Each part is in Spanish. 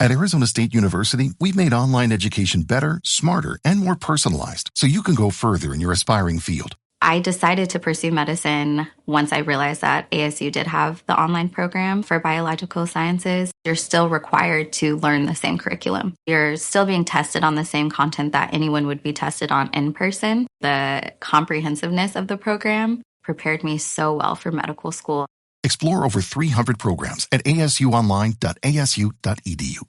At Arizona State University, we've made online education better, smarter, and more personalized so you can go further in your aspiring field. I decided to pursue medicine once I realized that ASU did have the online program for biological sciences. You're still required to learn the same curriculum. You're still being tested on the same content that anyone would be tested on in person. The comprehensiveness of the program prepared me so well for medical school. Explore over 300 programs at asuonline.asu.edu.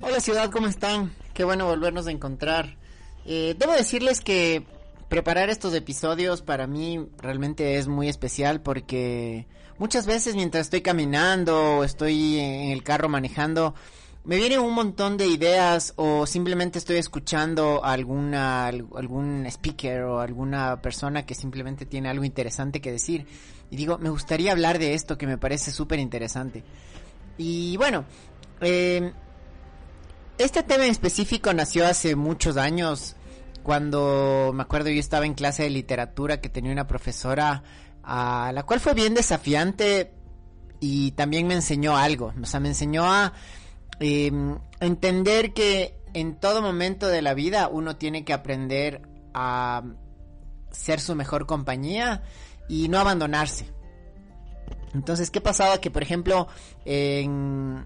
Hola ciudad, ¿cómo están? Qué bueno volvernos a encontrar. Debo decirles que preparar estos episodios para mí realmente es muy especial porque muchas veces mientras estoy caminando o estoy en el carro manejando, me vienen un montón de ideas o simplemente estoy escuchando a algún speaker o alguna persona que simplemente tiene algo interesante que decir. Y digo, me gustaría hablar de esto que me parece súper interesante. Y bueno, este tema en específico nació hace muchos años, cuando me acuerdo yo estaba en clase de literatura que tenía una profesora a la cual fue bien desafiante y también me enseñó algo. O sea, me enseñó a entender que en todo momento de la vida uno tiene que aprender a ser su mejor compañía y no abandonarse. Entonces, ¿qué pasaba? Que por ejemplo, en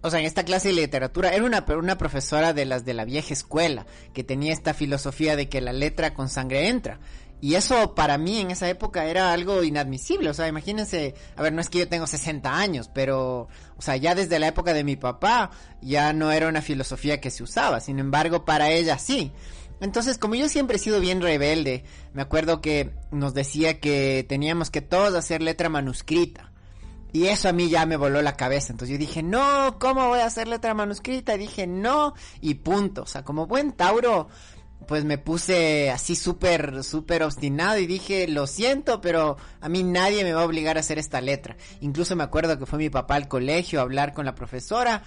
esta clase de literatura era una profesora de las de la vieja escuela, que tenía esta filosofía de que la letra con sangre entra. Y eso para mí en esa época era algo inadmisible. O sea, imagínense, a ver, no es que yo tengo 60 años, pero, o sea, ya desde la época de mi papá ya no era una filosofía que se usaba. Sin embargo, para ella sí. Entonces, como yo siempre he sido bien rebelde, me acuerdo que nos decía que teníamos que todos hacer letra manuscrita. Y eso a mí ya me voló la cabeza. Entonces yo dije, no, ¿cómo voy a hacer letra manuscrita? Y dije, no, y punto. O sea, como buen Tauro, pues me puse así súper obstinado y dije, lo siento, pero a mí nadie me va a obligar a hacer esta letra. Incluso me acuerdo que fue mi papá al colegio a hablar con la profesora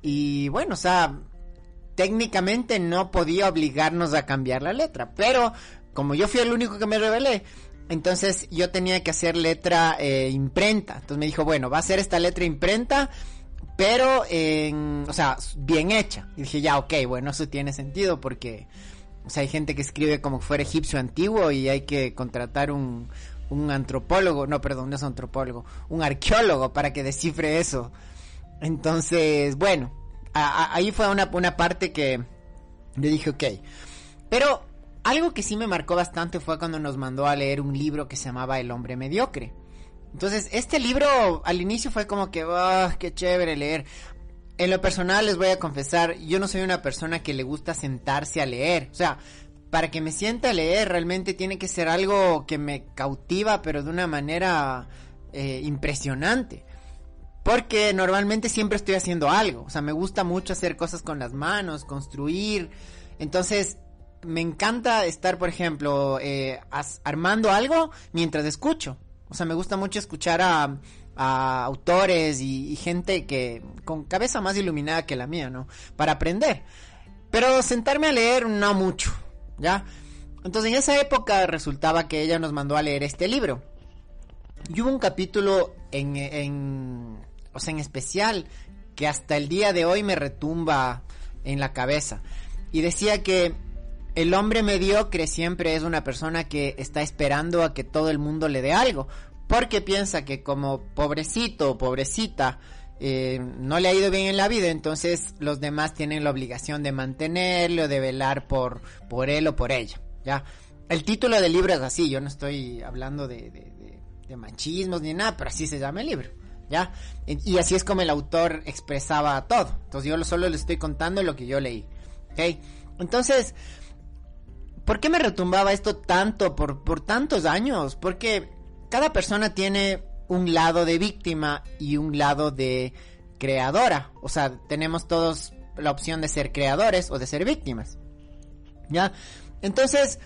y bueno, o sea, técnicamente no podía obligarnos a cambiar la letra, pero como yo fui el único que me rebelé, entonces yo tenía que hacer letra imprenta. Entonces me dijo, bueno, va a ser esta letra imprenta, pero bien hecha. Y dije, ya, ok, bueno, eso tiene sentido porque, o sea, hay gente que escribe como que fuera egipcio antiguo y hay que contratar un antropólogo, no, perdón, no es antropólogo, un arqueólogo para que descifre eso. Entonces, bueno, ahí fue una parte que yo dije, ok. Pero algo que sí me marcó bastante fue cuando nos mandó a leer un libro que se llamaba El hombre mediocre. Entonces, este libro al inicio fue como que, qué chévere leer. En lo personal les voy a confesar, yo no soy una persona que le gusta sentarse a leer. O sea, para que me sienta a leer realmente tiene que ser algo que me cautiva, pero de una manera impresionante. Porque normalmente siempre estoy haciendo algo. O sea, me gusta mucho hacer cosas con las manos, construir. Entonces, me encanta estar, por ejemplo, armando algo mientras escucho. O sea, me gusta mucho escuchar a autores y gente que con cabeza más iluminada que la mía, ¿no? Para aprender. Pero sentarme a leer no mucho, ¿ya? Entonces en esa época resultaba que ella nos mandó a leer este libro. Y hubo un capítulo en especial que hasta el día de hoy me retumba en la cabeza. Y decía que el hombre mediocre siempre es una persona que está esperando a que todo el mundo le dé algo. Porque piensa que como pobrecito o pobrecita no le ha ido bien en la vida, entonces los demás tienen la obligación de mantenerlo, de velar por él o por ella, ¿ya? El título del libro es así, yo no estoy hablando de machismos ni nada, pero así se llama el libro, ¿ya? Y así es como el autor expresaba todo. Entonces yo solo le estoy contando lo que yo leí, ¿ok? Entonces, ¿por qué me retumbaba esto tanto por tantos años? Porque cada persona tiene un lado de víctima y un lado de creadora. O sea, tenemos todos la opción de ser creadores o de ser víctimas, ¿ya? Entonces,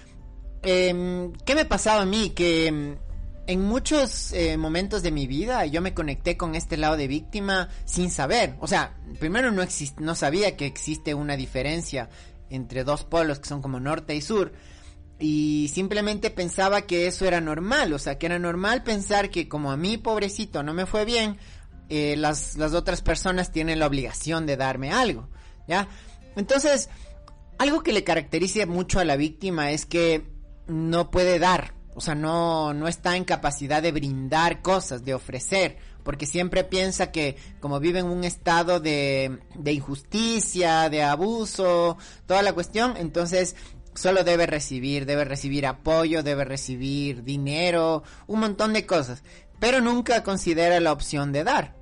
¿qué me pasaba a mí? Que en muchos momentos de mi vida yo me conecté con este lado de víctima sin saber. O sea, primero no sabía que existe una diferencia entre dos polos que son como norte y sur. Y simplemente pensaba que eso era normal, o sea, que era normal pensar que como a mí, pobrecito, no me fue bien, las otras personas tienen la obligación de darme algo, ¿ya? Entonces, algo que le caracteriza mucho a la víctima es que no puede dar, o sea, no está en capacidad de brindar cosas, de ofrecer, porque siempre piensa que como vive en un estado de injusticia, de abuso, toda la cuestión, entonces solo debe recibir apoyo, debe recibir dinero, un montón de cosas, pero nunca considera la opción de dar.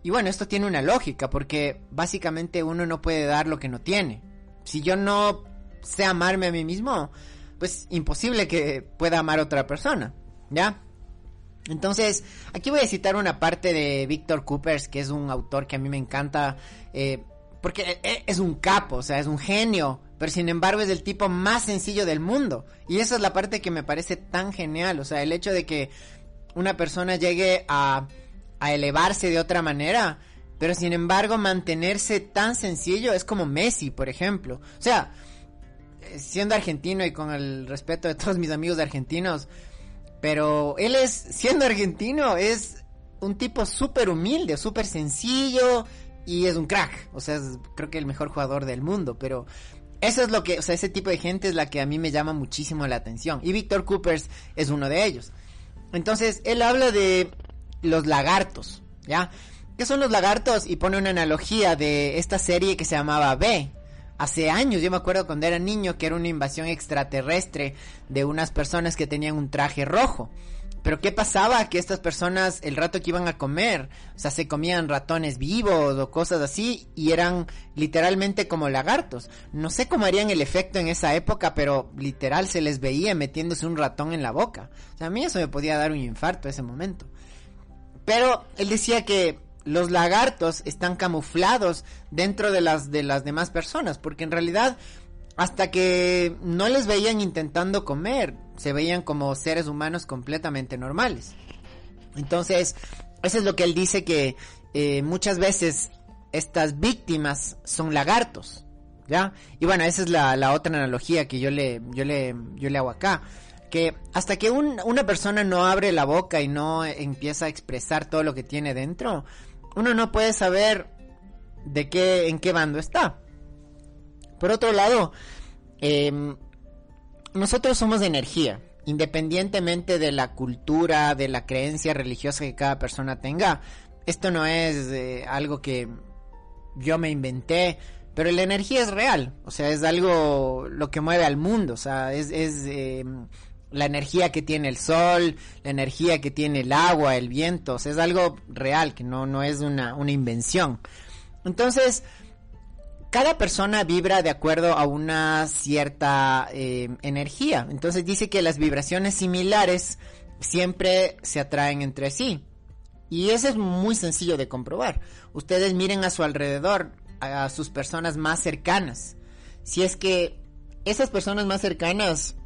Y bueno, esto tiene una lógica, porque básicamente uno no puede dar lo que no tiene. Si yo no sé amarme a mí mismo, pues imposible que pueda amar a otra persona, ¿ya? Entonces, aquí voy a citar una parte de Víctor Coopers, que es un autor que a mí me encanta, porque es un capo, o sea, es un genio, pero sin embargo es el tipo más sencillo del mundo. Y esa es la parte que me parece tan genial, o sea, el hecho de que una persona llegue a elevarse de otra manera, pero sin embargo mantenerse tan sencillo, es como Messi, por ejemplo. O sea, siendo argentino y con el respeto de todos mis amigos argentinos, pero él siendo argentino, es un tipo súper humilde, súper sencillo y es un crack. O sea, es creo que el mejor jugador del mundo, pero eso es lo que, o sea, ese tipo de gente es la que a mí me llama muchísimo la atención. Y Víctor Coopers es uno de ellos. Entonces, él habla de los lagartos, ¿ya? ¿Qué son los lagartos? Y pone una analogía de esta serie que se llamaba B. Hace años, yo me acuerdo cuando era niño, que era una invasión extraterrestre de unas personas que tenían un traje rojo. Pero ¿qué pasaba? Que estas personas, el rato que iban a comer, o sea, se comían ratones vivos o cosas así, y eran literalmente como lagartos. No sé cómo harían el efecto en esa época, pero literal se les veía metiéndose un ratón en la boca. O sea, a mí eso me podía dar un infarto en ese momento. Pero él decía que los lagartos están camuflados dentro de las demás personas, porque en realidad hasta que no les veían intentando comer, se veían como seres humanos completamente normales. Entonces, eso es lo que él dice, que muchas veces estas víctimas son lagartos, ¿ya? Y bueno, esa es la otra analogía que yo le hago acá, que hasta que una persona no abre la boca y no empieza a expresar todo lo que tiene dentro, uno no puede saber en qué bando está. Por otro lado, nosotros somos de energía, independientemente de la cultura, de la creencia religiosa que cada persona tenga. Esto no es algo que yo me inventé, pero la energía es real, o sea, es algo lo que mueve al mundo, o sea, es la energía que tiene el sol, la energía que tiene el agua, el viento, o sea, es algo real, que no es una invención. Entonces, cada persona vibra de acuerdo a una cierta energía. Entonces dice que las vibraciones similares siempre se atraen entre sí. Y eso es muy sencillo de comprobar. Ustedes miren a su alrededor, a sus personas más cercanas. Si es que esas personas más cercanas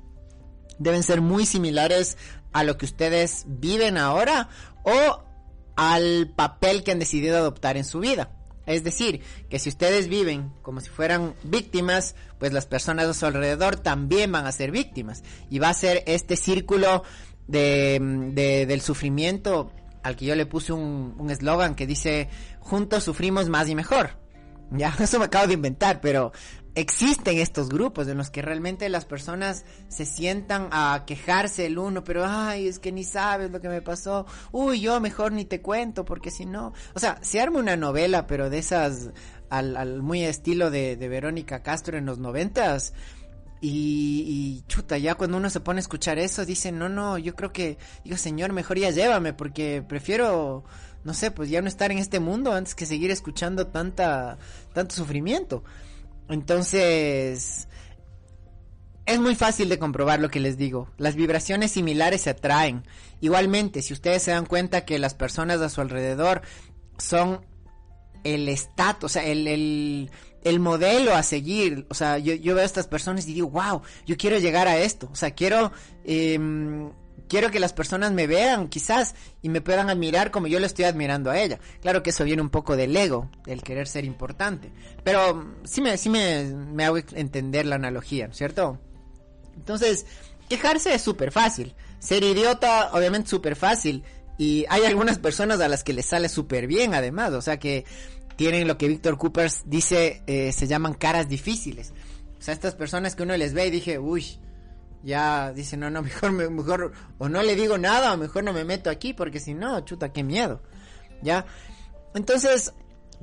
deben ser muy similares a lo que ustedes viven ahora o al papel que han decidido adoptar en su vida. Es decir, que si ustedes viven como si fueran víctimas, pues las personas a su alrededor también van a ser víctimas. Y va a ser este círculo del sufrimiento al que yo le puse un eslogan que dice: juntos sufrimos más y mejor. Ya, eso me acabo de inventar, pero existen estos grupos en los que realmente las personas se sientan a quejarse el uno, pero ay, es que ni sabes lo que me pasó, uy, yo mejor ni te cuento, porque si no, o sea, se arma una novela, pero de esas al muy estilo de Verónica Castro en los 90s, y chuta, ya cuando uno se pone a escuchar eso, dice, no, yo creo que, digo, señor, mejor ya llévame, porque prefiero, no sé, pues ya no estar en este mundo antes que seguir escuchando tanto sufrimiento. Entonces, es muy fácil de comprobar lo que les digo. Las vibraciones similares se atraen. Igualmente, si ustedes se dan cuenta que las personas a su alrededor son el estatus, o sea, el modelo a seguir. O sea, yo veo a estas personas y digo, wow, yo quiero llegar a esto. O sea, quiero que las personas me vean quizás y me puedan admirar como yo le estoy admirando a ella. Claro que eso viene un poco del ego, del querer ser importante, pero sí me hago entender la analogía, ¿cierto? Entonces, quejarse es súper fácil, ser idiota obviamente súper fácil, Y hay algunas personas a las que les sale súper bien además, o sea que tienen lo que Víctor Coopers dice, se llaman caras difíciles. O sea, estas personas que uno les ve y dije, uy, ya dice, no, mejor, o no le digo nada, o mejor no me meto aquí, porque si no, chuta, qué miedo, ¿ya? Entonces,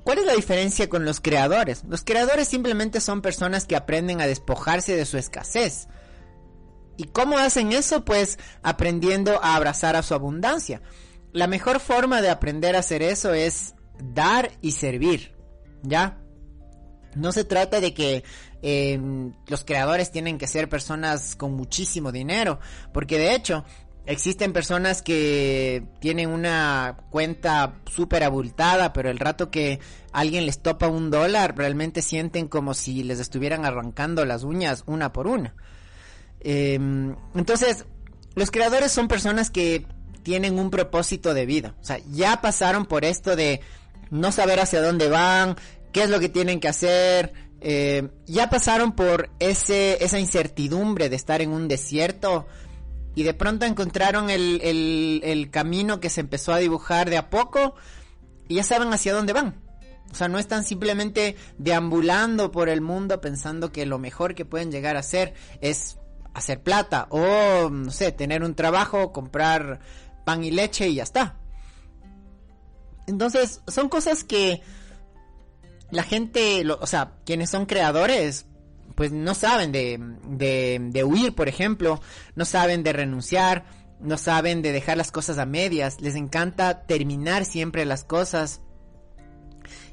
¿cuál es la diferencia con los creadores? Los creadores simplemente son personas que aprenden a despojarse de su escasez. ¿Y cómo hacen eso? Pues aprendiendo a abrazar a su abundancia. La mejor forma de aprender a hacer eso es dar y servir, ¿ya? No se trata de que los creadores tienen que ser personas con muchísimo dinero, porque de hecho existen personas que tienen una cuenta súper abultada, pero el rato que alguien les topa $1, realmente sienten como si les estuvieran arrancando las uñas una por una. Entonces, los creadores son personas que tienen un propósito de vida. O sea, ya pasaron por esto de no saber hacia dónde van, qué es lo que tienen que hacer. Ya pasaron por esa incertidumbre de estar en un desierto y de pronto encontraron el camino que se empezó a dibujar de a poco y ya saben hacia dónde van. O sea, no están simplemente deambulando por el mundo pensando que lo mejor que pueden llegar a hacer es hacer plata o, no sé, tener un trabajo, comprar pan y leche y ya está. Entonces, son cosas que la gente, o sea, quienes son creadores, pues no saben de huir, por ejemplo, no saben de renunciar, no saben de dejar las cosas a medias, les encanta terminar siempre las cosas.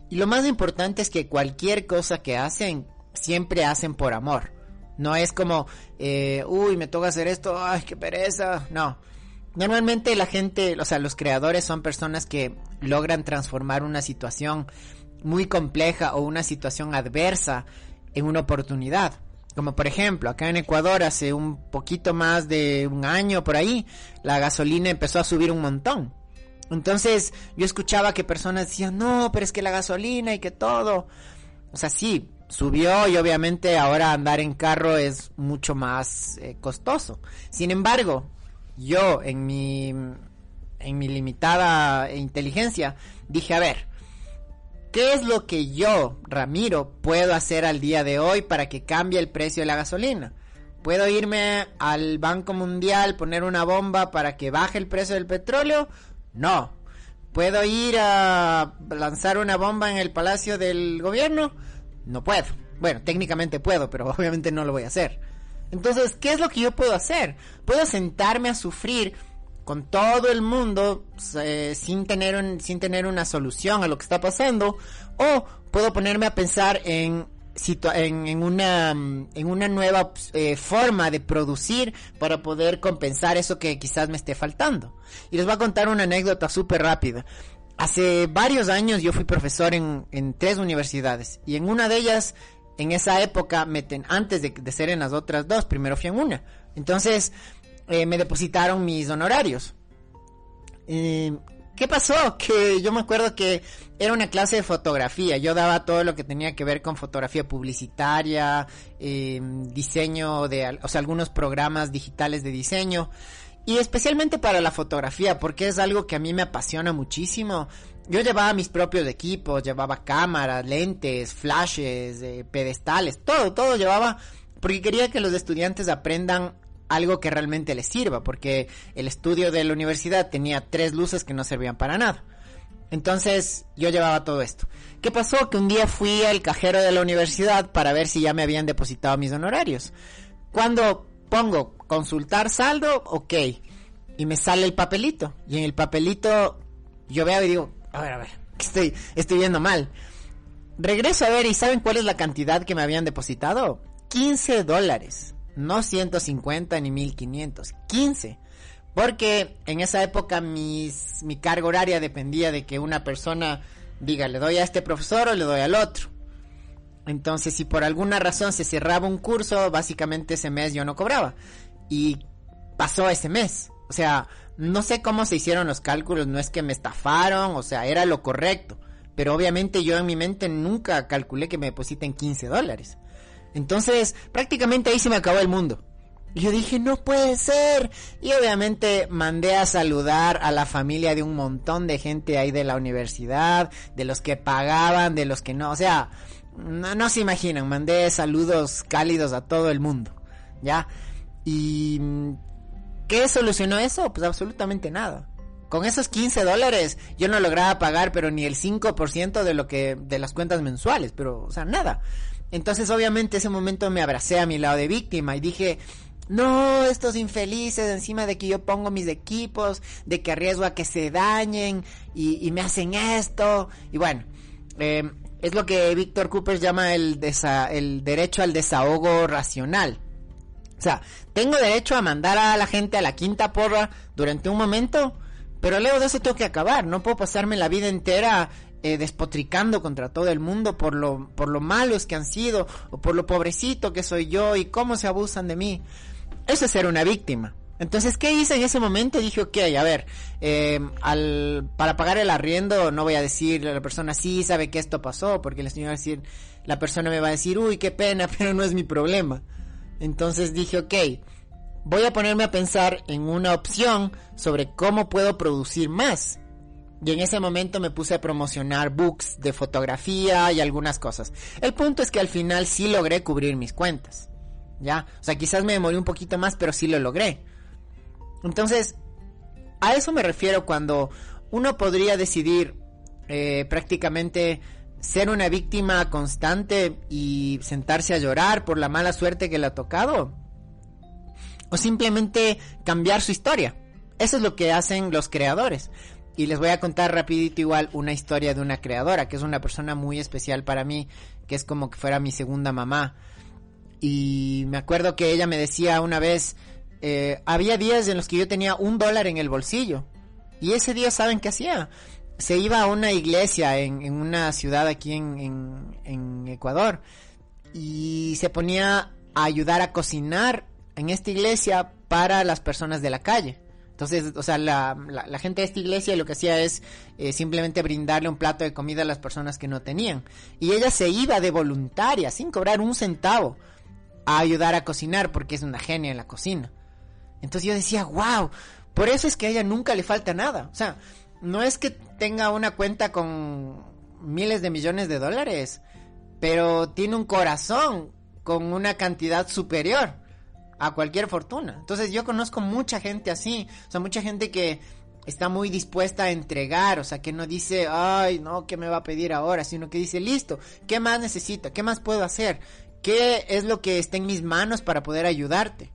Y lo más importante es que cualquier cosa que hacen, siempre hacen por amor. No es como, uy, me toca hacer esto, ay, qué pereza. No. Normalmente la gente, o sea, los creadores son personas que logran transformar una situación muy compleja o una situación adversa en una oportunidad. Como por ejemplo, acá en Ecuador hace un poquito más de un año por ahí, la gasolina empezó a subir un montón. Entonces yo escuchaba que personas decían, no, pero es que la gasolina y que todo. O sea, sí, subió y obviamente ahora andar en carro es mucho más costoso. Sin embargo, yo en mi limitada inteligencia dije, a ver, ¿qué es lo que yo, Ramiro, puedo hacer al día de hoy para que cambie el precio de la gasolina? ¿Puedo irme al Banco Mundial, poner una bomba para que baje el precio del petróleo? No. ¿Puedo ir a lanzar una bomba en el Palacio del Gobierno? No puedo. Bueno, técnicamente puedo, pero obviamente no lo voy a hacer. Entonces, ¿qué es lo que yo puedo hacer? Puedo sentarme a sufrir con todo el mundo sin tener una solución a lo que está pasando, o puedo ponerme a pensar en una nueva forma de producir para poder compensar eso que quizás me esté faltando. Y les voy a contar una anécdota súper rápida. Hace varios años yo fui profesor en 3 universidades, y en una de ellas, en esa época, antes de ser en las otras 2, primero fui en una. Entonces me depositaron mis honorarios. ¿Qué pasó? Que yo me acuerdo que era una clase de fotografía. Yo daba todo lo que tenía que ver con fotografía publicitaria, diseño o sea, algunos programas digitales de diseño. Y especialmente para la fotografía, porque es algo que a mí me apasiona muchísimo. Yo llevaba mis propios equipos, llevaba cámaras, lentes, flashes, pedestales, todo llevaba, porque quería que los estudiantes aprendan algo que realmente les sirva, porque el estudio de la universidad tenía 3 luces que no servían para nada. Entonces yo llevaba todo esto. ¿Qué pasó? Que un día fui al cajero de la universidad para ver si ya me habían depositado mis honorarios. Cuando pongo consultar saldo, ok, y me sale el papelito, y en el papelito yo veo y digo, a ver, estoy viendo mal. Regreso a ver, y ¿saben cuál es la cantidad que me habían depositado? $15, no 150 ni 1500, 15. Porque en esa época mi carga horaria dependía de que una persona diga, le doy a este profesor o le doy al otro. Entonces, si por alguna razón se cerraba un curso, básicamente ese mes yo no cobraba. Y pasó ese mes. O sea, no sé cómo se hicieron los cálculos, no es que me estafaron, o sea, era lo correcto. Pero obviamente yo en mi mente nunca calculé que me depositen $15. Entonces, prácticamente ahí se me acabó el mundo. Y yo dije, no puede ser. Y obviamente mandé a saludar a la familia de un montón de gente ahí de la universidad, de los que pagaban, de los que no, o sea, no se imaginan, mandé saludos cálidos a todo el mundo, ¿ya? Y ¿qué solucionó eso? Pues absolutamente nada. Con esos $15 yo no lograba pagar pero ni el 5% de las cuentas mensuales, pero o sea, nada. Entonces obviamente ese momento me abracé a mi lado de víctima y dije, no, estos infelices, encima de que yo pongo mis equipos, de que arriesgo a que se dañen y me hacen esto. Y bueno, es lo que Víctor Coopers llama el derecho al desahogo racional. O sea, tengo derecho a mandar a la gente a la quinta porra durante un momento, pero luego de eso tengo que acabar. No puedo pasarme la vida entera despotricando contra todo el mundo por lo malos que han sido, o por lo pobrecito que soy yo y cómo se abusan de mí. Eso es ser una víctima. Entonces, ¿qué hice en ese momento? Dije, ok, a ver, para pagar el arriendo no voy a decirle a la persona, sí, sabe que esto pasó, porque la persona me va a decir, uy, qué pena, pero no es mi problema. Entonces dije, ok, voy a ponerme a pensar en una opción sobre cómo puedo producir más. Y en ese momento me puse a promocionar books de fotografía y algunas cosas. El punto es que al final sí logré cubrir mis cuentas, ¿ya? O sea, quizás me demoré un poquito más, pero sí lo logré. Entonces, a eso me refiero cuando uno podría decidir prácticamente ser una víctima constante y sentarse a llorar por la mala suerte que le ha tocado, o simplemente cambiar su historia. Eso es lo que hacen los creadores. Y les voy a contar rapidito igual una historia de una creadora, que es una persona muy especial para mí, que es como que fuera mi segunda mamá. Y me acuerdo que ella me decía una vez, había días en los que yo tenía $1 en el bolsillo. Y ese día, ¿saben qué hacía? Se iba a una iglesia en una ciudad aquí en Ecuador, y se ponía a ayudar a cocinar en esta iglesia para las personas de la calle. Entonces, o sea, la gente de esta iglesia lo que hacía es simplemente brindarle un plato de comida a las personas que no tenían. Y ella se iba de voluntaria, sin cobrar un centavo, a ayudar a cocinar, porque es una genia en la cocina. Entonces yo decía, wow, por eso es que a ella nunca le falta nada. O sea, no es que tenga una cuenta con miles de millones de dólares, pero tiene un corazón con una cantidad superior a cualquier fortuna. Entonces yo conozco mucha gente así, o sea, mucha gente que está muy dispuesta a entregar, o sea, que no dice, ay, no, ¿qué me va a pedir ahora? Sino que dice, listo, ¿qué más necesito? ¿Qué más puedo hacer? ¿Qué es lo que está en mis manos para poder ayudarte?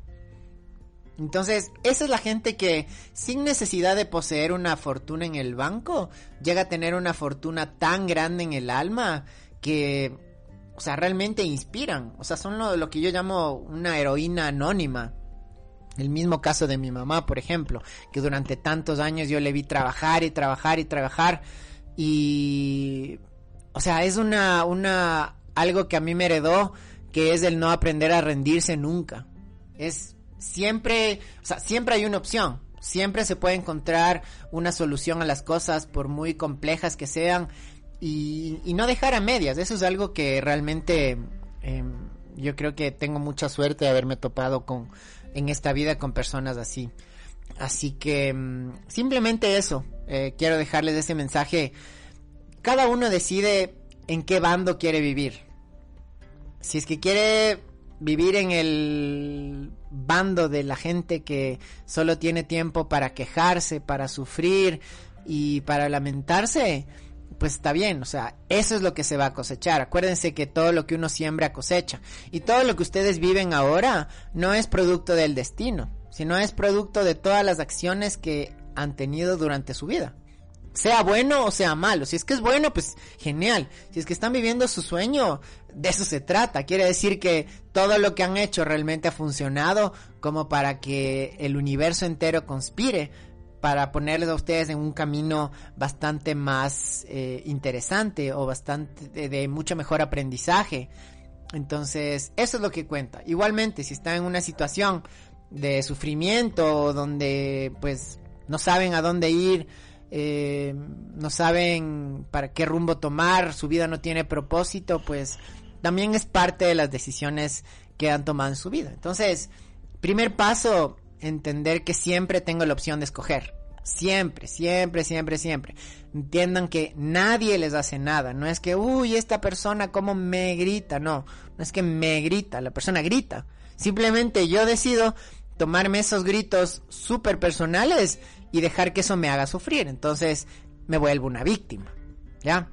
Entonces, esa es la gente que sin necesidad de poseer una fortuna en el banco, llega a tener una fortuna tan grande en el alma que, o sea, realmente inspiran. O sea, son lo que yo llamo una heroína anónima. El mismo caso de mi mamá, por ejemplo, que durante tantos años yo le vi trabajar y trabajar y trabajar. Y, o sea, es algo que a mí me heredó, que es el no aprender a rendirse nunca. Es siempre, o sea, siempre hay una opción. Siempre se puede encontrar una solución a las cosas, por muy complejas que sean. Y no dejar a medias. Eso es algo que realmente yo creo que tengo mucha suerte de haberme topado en esta vida con personas así. Así que simplemente eso, quiero dejarles ese mensaje. Cada uno decide en qué bando quiere vivir. Si es que quiere vivir en el bando de la gente que solo tiene tiempo para quejarse, para sufrir y para lamentarse, pues está bien. O sea, eso es lo que se va a cosechar. Acuérdense que todo lo que uno siembra cosecha, y todo lo que ustedes viven ahora no es producto del destino, sino es producto de todas las acciones que han tenido durante su vida, sea bueno o sea malo. Si es que es bueno, pues genial. Si es que están viviendo su sueño, de eso se trata. Quiere decir que todo lo que han hecho realmente ha funcionado como para que el universo entero conspire para ponerles a ustedes en un camino bastante más interesante, o bastante de mucho mejor aprendizaje. Entonces, eso es lo que cuenta. Igualmente, si están en una situación de sufrimiento donde pues no saben a dónde ir, no saben para qué rumbo tomar, su vida no tiene propósito, pues también es parte de las decisiones que han tomado en su vida. Entonces, Primer paso, entender que siempre tengo la opción de escoger. Siempre, siempre, siempre, siempre. Entiendan que nadie les hace nada. No es que, uy, esta persona cómo me grita. No, no es que me grita, la persona grita. Simplemente yo decido tomarme esos gritos súper personales y dejar que eso me haga sufrir. Entonces me vuelvo una víctima, ¿ya?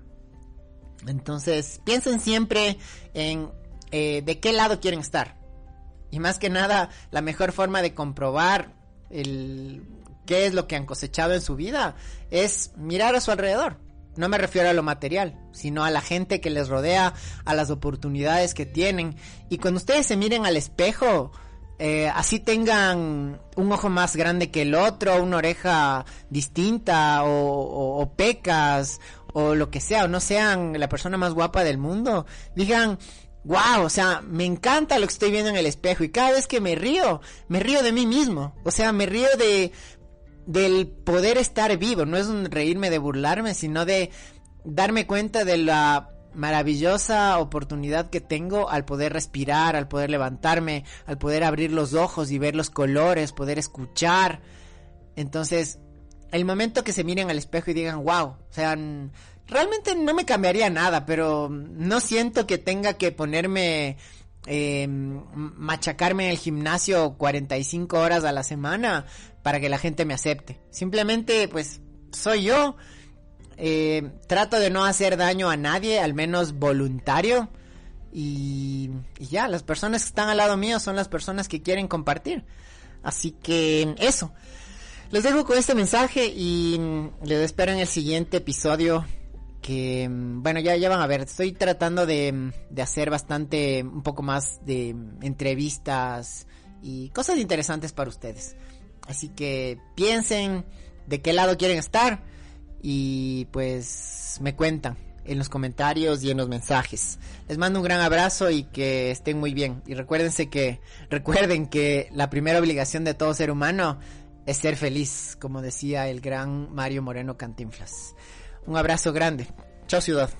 Entonces piensen siempre en de qué lado quieren estar. Y más que nada, la mejor forma de comprobar qué es lo que han cosechado en su vida es mirar a su alrededor. No me refiero a lo material, sino a la gente que les rodea, a las oportunidades que tienen. Y cuando ustedes se miren al espejo, así tengan un ojo más grande que el otro, una oreja distinta o pecas o lo que sea, o no sean la persona más guapa del mundo, digan, wow, o sea, me encanta lo que estoy viendo en el espejo y cada vez que me río de mí mismo, o sea, me río del poder estar vivo. No es un reírme de burlarme, sino de darme cuenta de la maravillosa oportunidad que tengo al poder respirar, al poder levantarme, al poder abrir los ojos y ver los colores, poder escuchar. Entonces, el momento que se miren al espejo y digan, wow, o sea, realmente no me cambiaría nada, pero no siento que tenga que ponerme, machacarme en el gimnasio 45 horas a la semana para que la gente me acepte. Simplemente, pues, soy yo. Trato de no hacer daño a nadie, al menos voluntario. Y ya, las personas que están al lado mío son las personas que quieren compartir. Así que eso. Les dejo con este mensaje y les espero en el siguiente episodio. Que, bueno, ya van a ver. Estoy tratando de hacer un poco más de entrevistas y cosas interesantes para ustedes. Así que piensen de qué lado quieren estar y pues me cuentan en los comentarios y en los mensajes. Les mando un gran abrazo y que estén muy bien. Y recuerden que la primera obligación de todo ser humano es ser feliz, como decía el gran Mario Moreno Cantinflas. Un abrazo grande. Chao, ciudad.